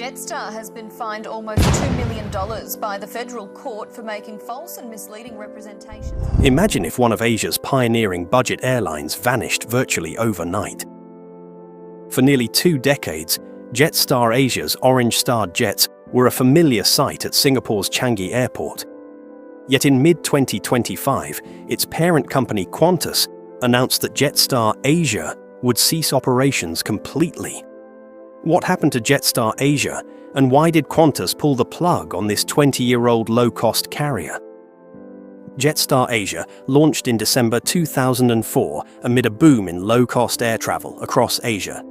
Jetstar has been fined almost $2 million by the federal court for making false and misleading representations. Imagine if one of Asia's pioneering budget airlines vanished virtually overnight. For nearly 2 decades, Jetstar Asia's orange-starred jets were a familiar sight at Singapore's Changi Airport. Yet in mid-2025, its parent company Qantas announced that Jetstar Asia would cease operations completely. What happened to Jetstar Asia, and why did Qantas pull the plug on this 20-year-old low-cost carrier? Jetstar Asia launched in December 2004 amid a boom in low-cost air travel across Asia.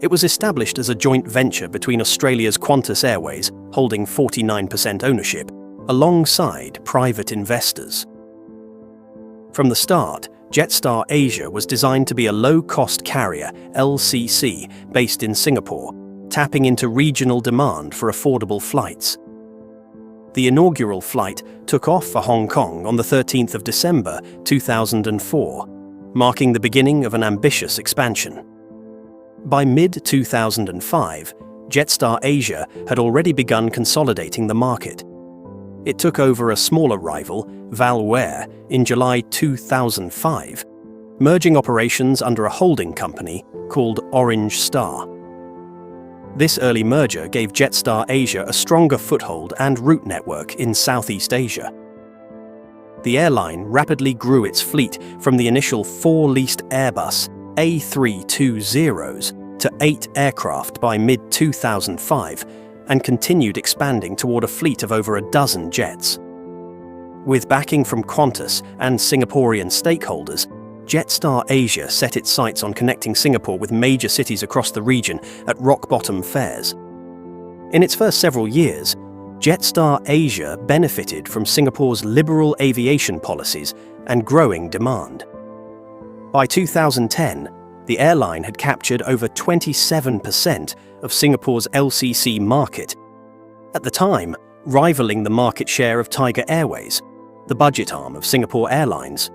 It was established as a joint venture between Australia's Qantas Airways, holding 49% ownership, alongside private investors. From the start, Jetstar Asia was designed to be a low-cost carrier, LCC, based in Singapore, tapping into regional demand for affordable flights. The inaugural flight took off for Hong Kong on the 13th of December 2004, marking the beginning of an ambitious expansion. By mid-2005, Jetstar Asia had already begun consolidating the market. It took over a smaller rival, Valware, in July 2005, merging operations under a holding company called Orange Star. This early merger gave Jetstar Asia a stronger foothold and route network in Southeast Asia. The airline rapidly grew its fleet from the initial 4 leased Airbus A320s to 8 aircraft by mid-2005, and continued expanding toward a fleet of over a dozen jets. With backing from Qantas and Singaporean stakeholders, Jetstar Asia set its sights on connecting Singapore with major cities across the region at rock-bottom fares. In its first several years, Jetstar Asia benefited from Singapore's liberal aviation policies and growing demand. By 2010, the airline had captured over 27% of Singapore's LCC market, at the time rivaling the market share of Tiger Airways, the budget arm of Singapore Airlines.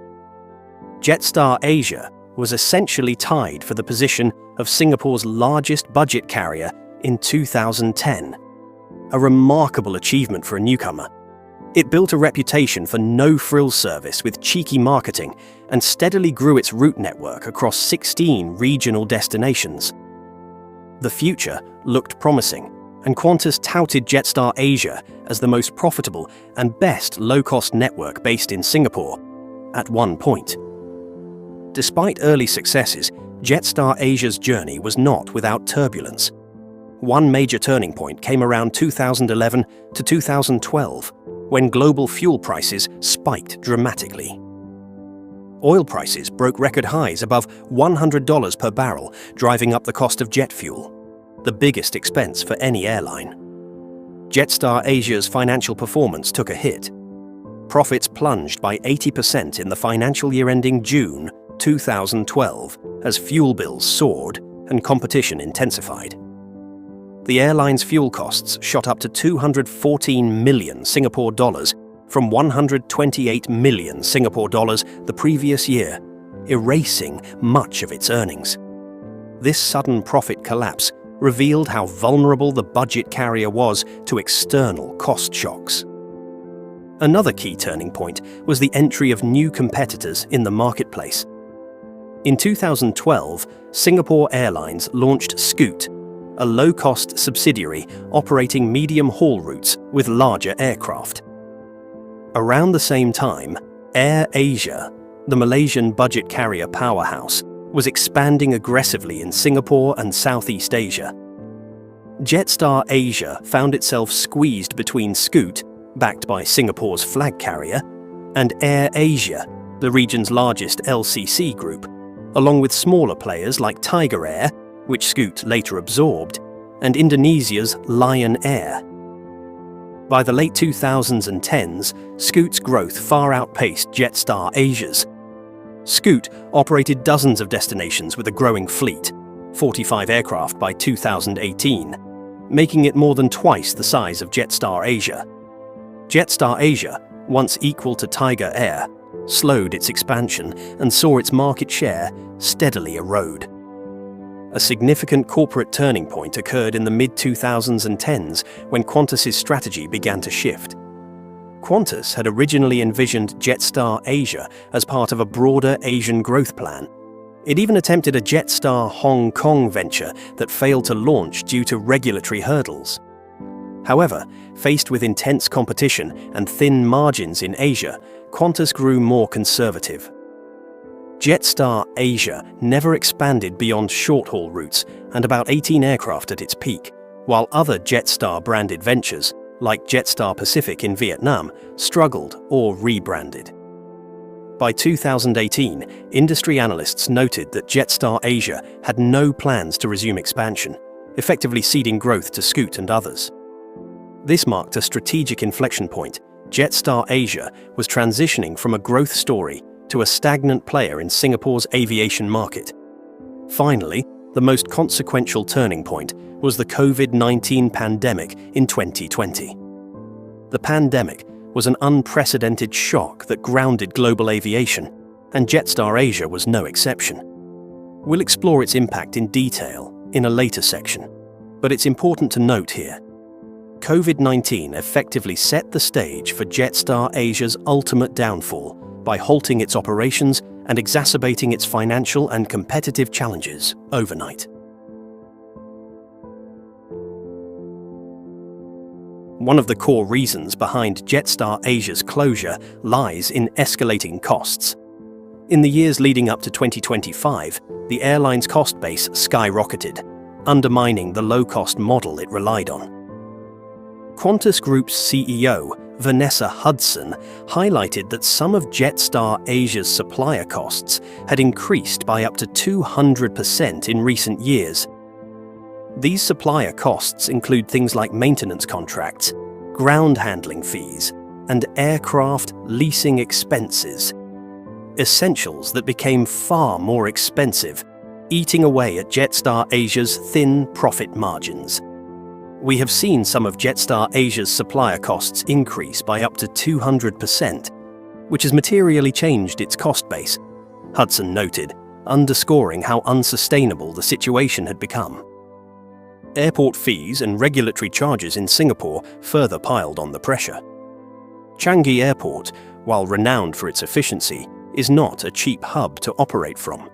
Jetstar Asia was essentially tied for the position of Singapore's largest budget carrier in 2010, a remarkable achievement for a newcomer. It built a reputation for no-frills service with cheeky marketing and steadily grew its route network across 16 regional destinations. The future looked promising, and Qantas touted Jetstar Asia as the most profitable and best low-cost network based in Singapore at one point. Despite early successes, Jetstar Asia's journey was not without turbulence. One major turning point came around 2011 to 2012, when global fuel prices spiked dramatically. Oil prices broke record highs above $100 per barrel, driving up the cost of jet fuel, the biggest expense for any airline. Jetstar Asia's financial performance took a hit. Profits plunged by 80% in the financial year ending June 2012 as fuel bills soared and competition intensified. The airline's fuel costs shot up to 214 million Singapore dollars from 128 million Singapore dollars the previous year, erasing much of its earnings. This sudden profit collapse revealed how vulnerable the budget carrier was to external cost shocks. Another key turning point was the entry of new competitors in the marketplace. In 2012, Singapore Airlines launched Scoot, a low-cost subsidiary operating medium-haul routes with larger aircraft. Around the same time, AirAsia, the Malaysian budget carrier powerhouse, was expanding aggressively in Singapore and Southeast Asia. Jetstar Asia found itself squeezed between Scoot, backed by Singapore's flag carrier, and AirAsia, the region's largest LCC group, along with smaller players like Tiger Air, which Scoot later absorbed, and Indonesia's Lion Air. By the late 2000s and 10s, Scoot's growth far outpaced Jetstar Asia's. Scoot operated dozens of destinations with a growing fleet, 45 aircraft by 2018, making it more than twice the size of Jetstar Asia. Jetstar Asia, once equal to Tiger Air, slowed its expansion and saw its market share steadily erode. A significant corporate turning point occurred in the mid-2010s when Qantas's strategy began to shift. Qantas had originally envisioned Jetstar Asia as part of a broader Asian growth plan. It even attempted a Jetstar Hong Kong venture that failed to launch due to regulatory hurdles. However, faced with intense competition and thin margins in Asia, Qantas grew more conservative. Jetstar Asia never expanded beyond short-haul routes and about 18 aircraft at its peak, while other Jetstar-branded ventures, like Jetstar Pacific in Vietnam, struggled or rebranded. By 2018, industry analysts noted that Jetstar Asia had no plans to resume expansion, effectively ceding growth to Scoot and others. This marked a strategic inflection point. Jetstar Asia was transitioning from a growth story to a stagnant player in Singapore's aviation market. Finally, the most consequential turning point was the COVID-19 pandemic in 2020. The pandemic was an unprecedented shock that grounded global aviation, and Jetstar Asia was no exception. We'll explore its impact in detail in a later section, but it's important to note here. COVID-19 effectively set the stage for Jetstar Asia's ultimate downfall by halting its operations and exacerbating its financial and competitive challenges overnight. One of the core reasons behind Jetstar Asia's closure lies in escalating costs. In the years leading up to 2025, the airline's cost base skyrocketed, undermining the low-cost model it relied on. Qantas Group's CEO, Vanessa Hudson, highlighted that some of Jetstar Asia's supplier costs had increased by up to 200% in recent years. These supplier costs include things like maintenance contracts, ground handling fees, and aircraft leasing expenses. Essentials that became far more expensive, eating away at Jetstar Asia's thin profit margins. We have seen some of Jetstar Asia's supplier costs increase by up to 200%, which has materially changed its cost base, Hudson noted, underscoring how unsustainable the situation had become. Airport fees and regulatory charges in Singapore further piled on the pressure. Changi Airport, while renowned for its efficiency, is not a cheap hub to operate from.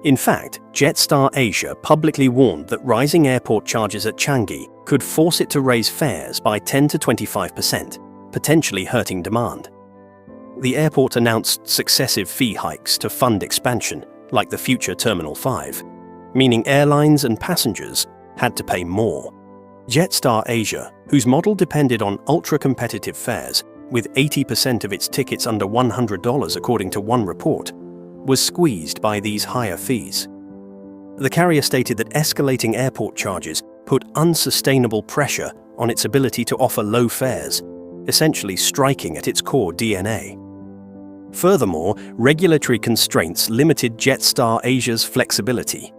In fact, Jetstar Asia publicly warned that rising airport charges at Changi could force it to raise fares by 10 to 25%, potentially hurting demand. The airport announced successive fee hikes to fund expansion, like the future Terminal 5, meaning airlines and passengers had to pay more. Jetstar Asia, whose model depended on ultra-competitive fares, with 80% of its tickets under $100 according to one report, was squeezed by these higher fees. The carrier stated that escalating airport charges put unsustainable pressure on its ability to offer low fares, essentially striking at its core DNA. Furthermore, regulatory constraints limited Jetstar Asia's flexibility.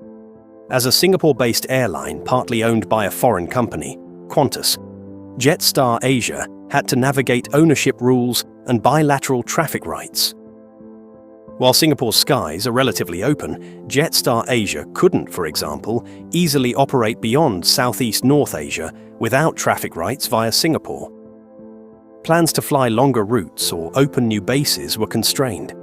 As a Singapore-based airline partly owned by a foreign company, Qantas, Jetstar Asia had to navigate ownership rules and bilateral traffic rights. While Singapore's skies are relatively open, Jetstar Asia couldn't, for example, easily operate beyond Southeast North Asia without traffic rights via Singapore. Plans to fly longer routes or open new bases were constrained.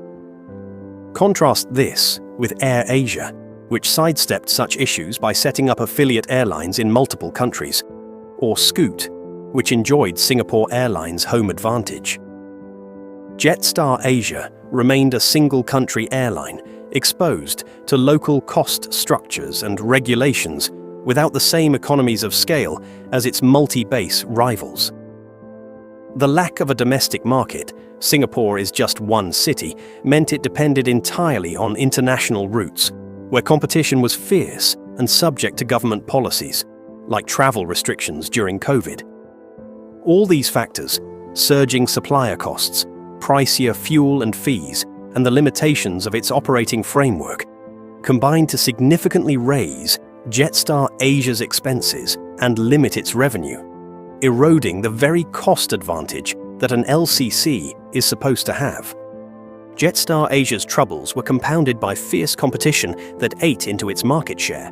Contrast this with AirAsia, which sidestepped such issues by setting up affiliate airlines in multiple countries, or Scoot, which enjoyed Singapore Airlines' home advantage. Jetstar Asia remained a single-country airline, exposed to local cost structures and regulations without the same economies of scale as its multi-base rivals. The lack of a domestic market, Singapore is just one city, meant it depended entirely on international routes, where competition was fierce and subject to government policies, like travel restrictions during COVID. All these factors, surging supplier costs, pricier fuel and fees, and the limitations of its operating framework, combined to significantly raise Jetstar Asia's expenses and limit its revenue, eroding the very cost advantage that an LCC is supposed to have. Jetstar Asia's troubles were compounded by fierce competition that ate into its market share.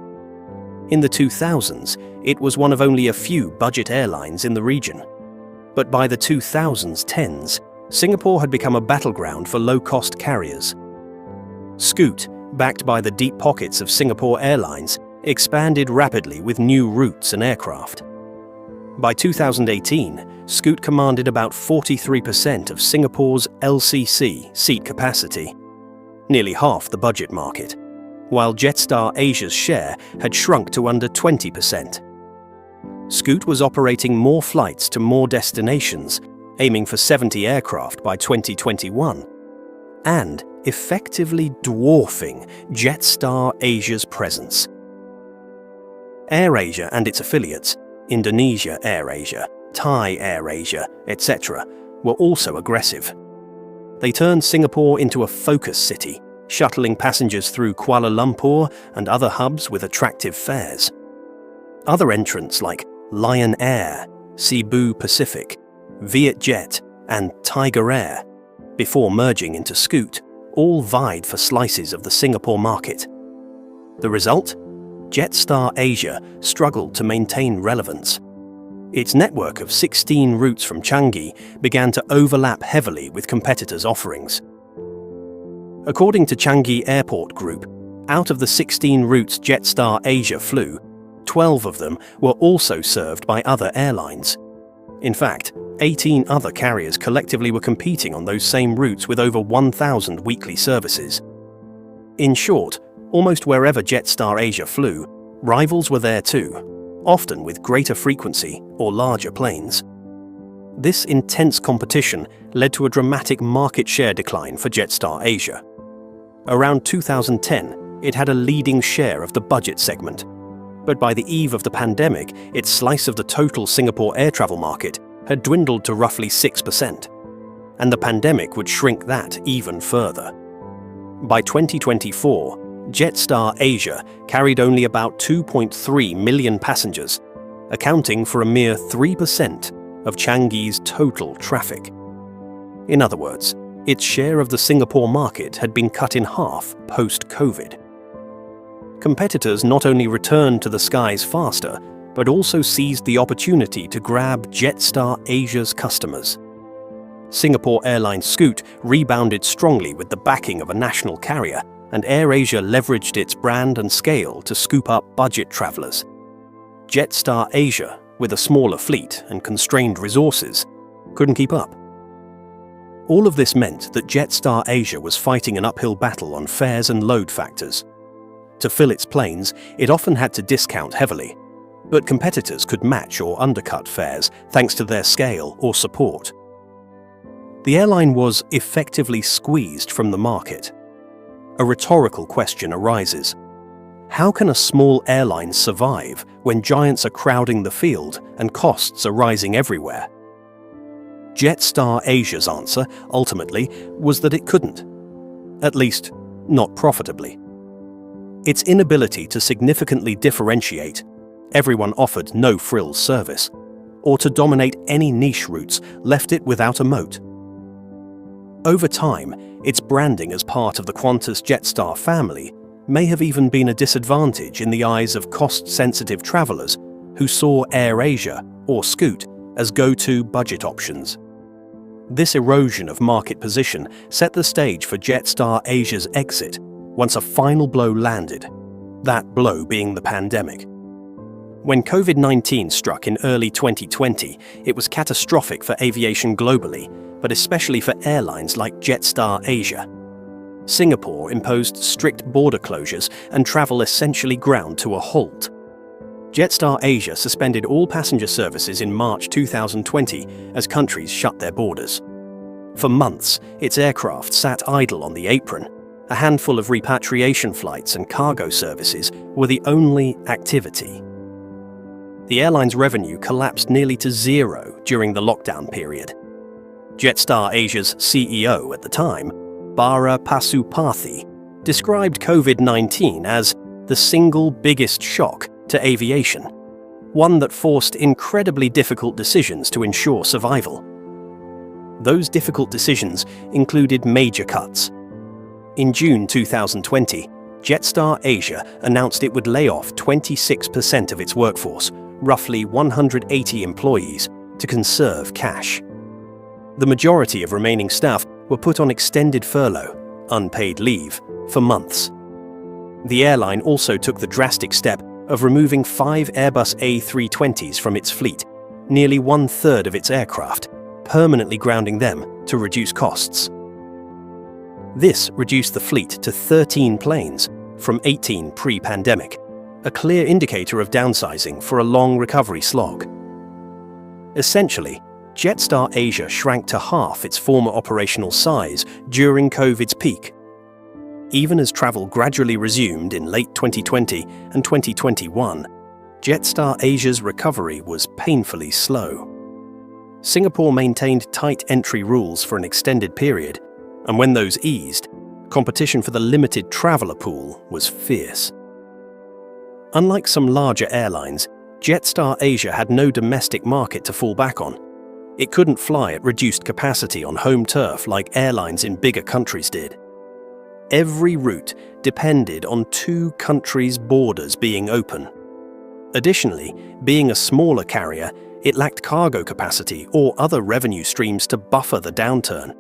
In the 2000s, it was one of only a few budget airlines in the region. But by the 2010s, Singapore had become a battleground for low-cost carriers. Scoot, backed by the deep pockets of Singapore Airlines, expanded rapidly with new routes and aircraft. By 2018, Scoot commanded about 43% of Singapore's LCC seat capacity, nearly half the budget market, while Jetstar Asia's share had shrunk to under 20%. Scoot was operating more flights to more destinations, aiming for 70 aircraft by 2021, and effectively dwarfing Jetstar Asia's presence. AirAsia and its affiliates, Indonesia AirAsia, Thai AirAsia, etc., were also aggressive. They turned Singapore into a focus city, shuttling passengers through Kuala Lumpur and other hubs with attractive fares. Other entrants like Lion Air, Cebu Pacific, Vietjet, and Tiger Air, before merging into Scoot, all vied for slices of the Singapore market. The result? Jetstar Asia struggled to maintain relevance. Its network of 16 routes from Changi began to overlap heavily with competitors' offerings. According to Changi Airport Group, out of the 16 routes Jetstar Asia flew, 12 of them were also served by other airlines. In fact, 18 other carriers collectively were competing on those same routes with over 1,000 weekly services. In short, almost wherever Jetstar Asia flew, rivals were there too, often with greater frequency or larger planes. This intense competition led to a dramatic market share decline for Jetstar Asia. Around 2010, it had a leading share of the budget segment. But by the eve of the pandemic, its slice of the total Singapore air travel market had dwindled to roughly 6%, and the pandemic would shrink that even further. By 2024, Jetstar Asia carried only about 2.3 million passengers, accounting for a mere 3% of Changi's total traffic. In other words, its share of the Singapore market had been cut in half post-COVID. Competitors not only returned to the skies faster, but also seized the opportunity to grab Jetstar Asia's customers. Singapore Airlines Scoot rebounded strongly with the backing of a national carrier, and AirAsia leveraged its brand and scale to scoop up budget travellers. Jetstar Asia, with a smaller fleet and constrained resources, couldn't keep up. All of this meant that Jetstar Asia was fighting an uphill battle on fares and load factors. To fill its planes, it often had to discount heavily, but competitors could match or undercut fares thanks to their scale or support. The airline was effectively squeezed from the market. A rhetorical question arises. How can a small airline survive when giants are crowding the field and costs are rising everywhere? Jetstar Asia's answer, ultimately, was that it couldn't. At least, not profitably. Its inability to significantly differentiate, everyone offered no-frills service, or to dominate any niche routes left it without a moat. Over time, its branding as part of the Qantas Jetstar family may have even been a disadvantage in the eyes of cost-sensitive travellers who saw AirAsia or Scoot as go-to budget options. This erosion of market position set the stage for Jetstar Asia's exit once a final blow landed, that blow being the pandemic. When COVID-19 struck in early 2020, it was catastrophic for aviation globally, but especially for airlines like Jetstar Asia. Singapore imposed strict border closures and travel essentially ground to a halt. Jetstar Asia suspended all passenger services in March 2020 as countries shut their borders. For months, its aircraft sat idle on the apron. A handful of repatriation flights and cargo services were the only activity. The airline's revenue collapsed nearly to zero during the lockdown period. Jetstar Asia's CEO at the time, Bara Pasupathy, described COVID-19 as the single biggest shock to aviation, one that forced incredibly difficult decisions to ensure survival. Those difficult decisions included major cuts. In June 2020, Jetstar Asia announced it would lay off 26% of its workforce, roughly 180 employees, to conserve cash. The majority of remaining staff were put on extended furlough, unpaid leave, for months. The airline also took the drastic step of removing 5 Airbus A320s from its fleet, nearly 1/3 of its aircraft, permanently grounding them to reduce costs. This reduced the fleet to 13 planes from 18 pre-pandemic, a clear indicator of downsizing for a long recovery slog. Essentially, Jetstar Asia shrank to half its former operational size during COVID's peak. Even as travel gradually resumed in late 2020 and 2021, Jetstar Asia's recovery was painfully slow. Singapore maintained tight entry rules for an extended period, and when those eased, competition for the limited traveller pool was fierce. Unlike some larger airlines, Jetstar Asia had no domestic market to fall back on. It couldn't fly at reduced capacity on home turf like airlines in bigger countries did. Every route depended on 2 countries' borders being open. Additionally, being a smaller carrier, it lacked cargo capacity or other revenue streams to buffer the downturn.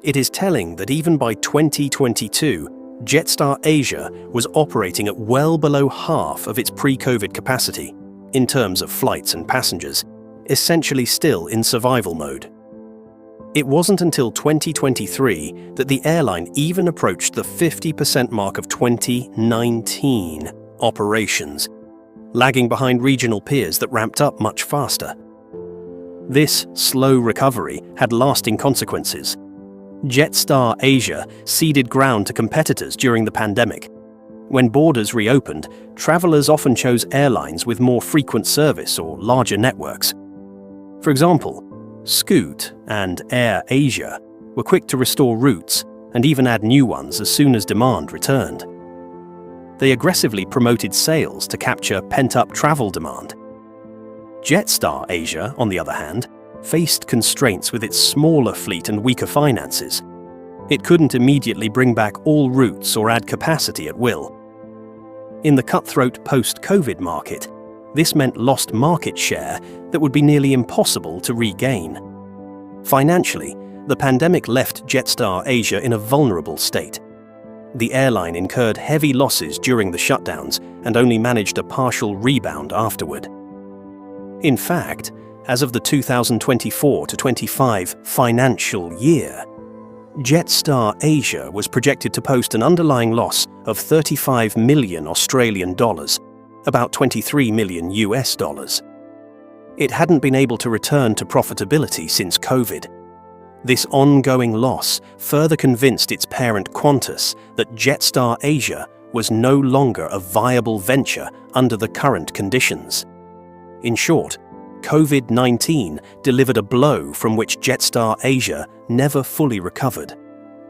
It is telling that even by 2022, Jetstar Asia was operating at well below half of its pre-COVID capacity in terms of flights and passengers, essentially still in survival mode. It wasn't until 2023 that the airline even approached the 50% mark of 2019 operations, lagging behind regional peers that ramped up much faster. This slow recovery had lasting consequences. Jetstar Asia ceded ground to competitors during the pandemic. When borders reopened, travelers often chose airlines with more frequent service or larger networks. For example, Scoot and AirAsia were quick to restore routes and even add new ones as soon as demand returned. They aggressively promoted sales to capture pent-up travel demand. Jetstar Asia, on the other hand, faced constraints with its smaller fleet and weaker finances. It couldn't immediately bring back all routes or add capacity at will. In the cutthroat post-COVID market, this meant lost market share that would be nearly impossible to regain. Financially, the pandemic left Jetstar Asia in a vulnerable state. The airline incurred heavy losses during the shutdowns and only managed a partial rebound afterward. In fact, as of the 2024-25 financial year, Jetstar Asia was projected to post an underlying loss of 35 million Australian dollars, about 23 million US dollars. It hadn't been able to return to profitability since COVID. This ongoing loss further convinced its parent Qantas that Jetstar Asia was no longer a viable venture under the current conditions. In short, COVID-19 delivered a blow from which Jetstar Asia never fully recovered,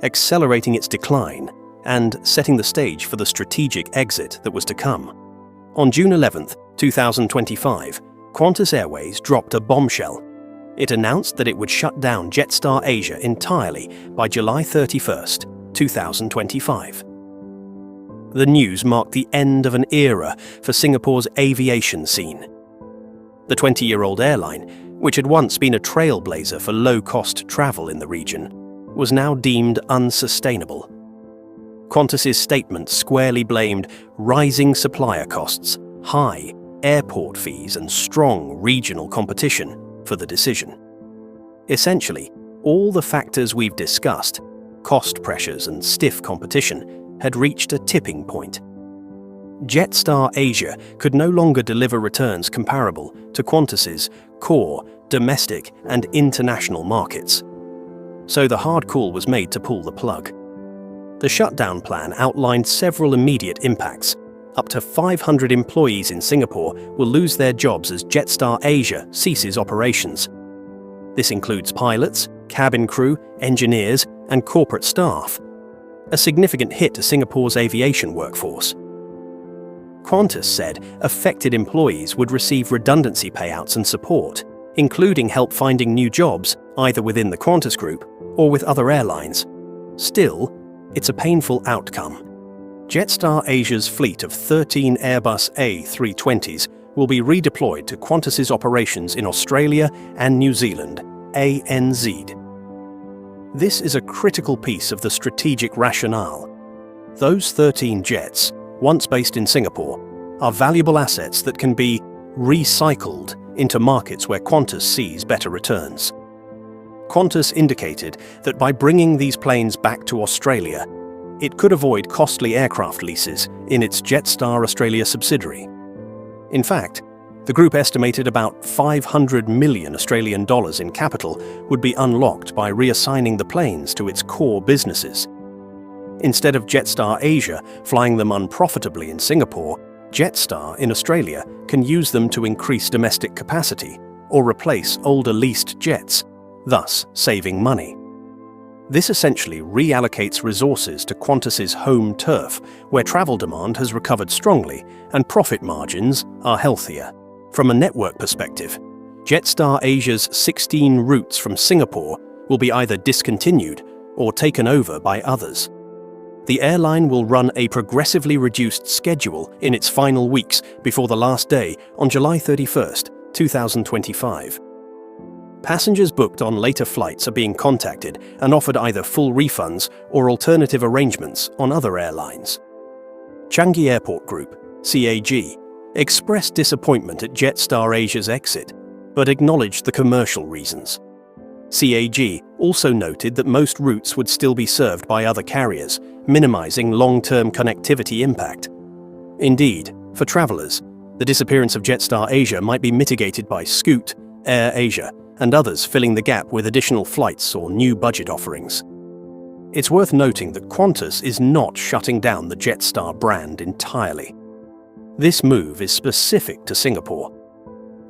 accelerating its decline and setting the stage for the strategic exit that was to come. On June 11, 2025, Qantas Airways dropped a bombshell. It announced that it would shut down Jetstar Asia entirely by July 31, 2025. The news marked the end of an era for Singapore's aviation scene. The 20-year-old airline, which had once been a trailblazer for low-cost travel in the region, was now deemed unsustainable. Qantas's statement squarely blamed rising supplier costs, high airport fees and strong regional competition for the decision. Essentially, all the factors we've discussed, cost pressures and stiff competition, had reached a tipping point. Jetstar Asia could no longer deliver returns comparable to Qantas's core domestic and international markets. So the hard call was made to pull the plug. The shutdown plan outlined several immediate impacts. Up to 500 employees in Singapore will lose their jobs as Jetstar Asia ceases operations. This includes pilots, cabin crew, engineers, and corporate staff, a significant hit to Singapore's aviation workforce. Qantas said affected employees would receive redundancy payouts and support, including help finding new jobs either within the Qantas Group or with other airlines. Still, it's a painful outcome. Jetstar Asia's fleet of 13 Airbus A320s will be redeployed to Qantas's operations in Australia and New Zealand, ANZ. This is a critical piece of the strategic rationale. Those 13 jets, once based in Singapore, are valuable assets that can be recycled into markets where Qantas sees better returns. Qantas indicated that by bringing these planes back to Australia, it could avoid costly aircraft leases in its Jetstar Australia subsidiary. In fact, the group estimated about 500 million Australian dollars in capital would be unlocked by reassigning the planes to its core businesses. Instead of Jetstar Asia flying them unprofitably in Singapore, Jetstar in Australia can use them to increase domestic capacity or replace older leased jets, thus saving money. This essentially reallocates resources to Qantas's home turf, where travel demand has recovered strongly and profit margins are healthier. From a network perspective, Jetstar Asia's 16 routes from Singapore will be either discontinued or taken over by others. The airline will run a progressively reduced schedule in its final weeks before the last day on July 31st, 2025. Passengers booked on later flights are being contacted and offered either full refunds or alternative arrangements on other airlines. Changi Airport Group, CAG, expressed disappointment at Jetstar Asia's exit, but acknowledged the commercial reasons. CAG also noted that most routes would still be served by other carriers, minimizing long-term connectivity impact. Indeed, for travelers, the disappearance of Jetstar Asia might be mitigated by Scoot, AirAsia, and others filling the gap with additional flights or new budget offerings. It's worth noting that Qantas is not shutting down the Jetstar brand entirely. This move is specific to Singapore.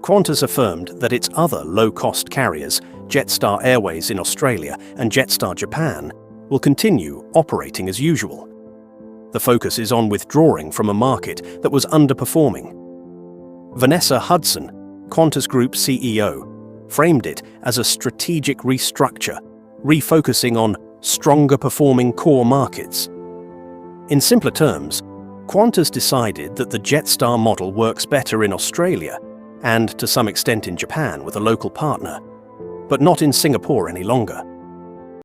Qantas affirmed that its other low-cost carriers, Jetstar Airways in Australia and Jetstar Japan, will continue operating as usual. The focus is on withdrawing from a market that was underperforming. Vanessa Hudson, Qantas Group CEO, framed it as a strategic restructure, refocusing on stronger performing core markets. In simpler terms, Qantas decided that the Jetstar model works better in Australia and to some extent in Japan with a local partner, but not in Singapore any longer.